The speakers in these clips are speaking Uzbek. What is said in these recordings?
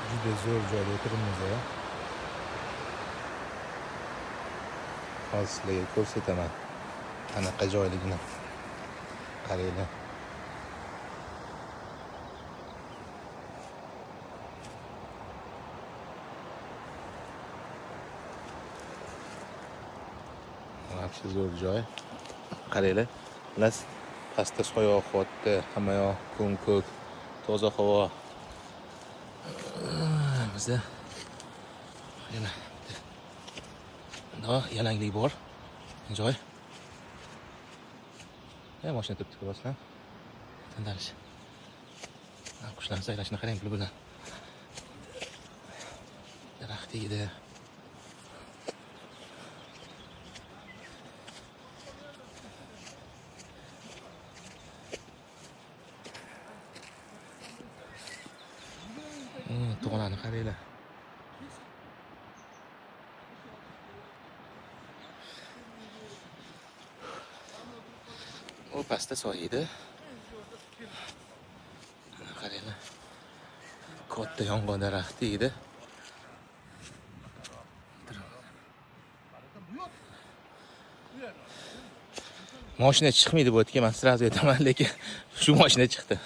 Juda zo'r joyda o'tiribmiz. Hozir sizlarga ko'rsataman qanaqa joyligini. Qaranglar. Вообще zo'r joy. Qaranglar. Las pastda soya oqyapti, hamma yoq ko'm-ko'k, toza havo. Bizda yana yalanglik bor. Joy. Mashina turibdi ko'rasizlar. Tandalish. Qushlarning sayrashini qarang pul bilan. Daraxt edi. Tug'larni qaranglar. O pastda soy edi. Qaranglar. Katta yong'oq daraxti edi. Mashina chiqmaydi bu yerga, men sразу aytaman, lekin shu mashina chiqdi.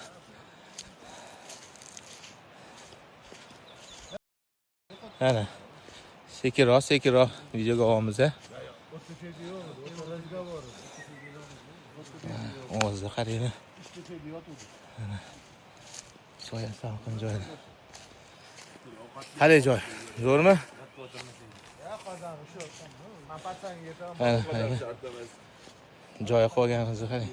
Ana. Sekinroq videoga olamiz. O'zida qaranglar. Soya salqin joyda. Qalay joy? Zo'rmi? Joy qolganimizni qarang.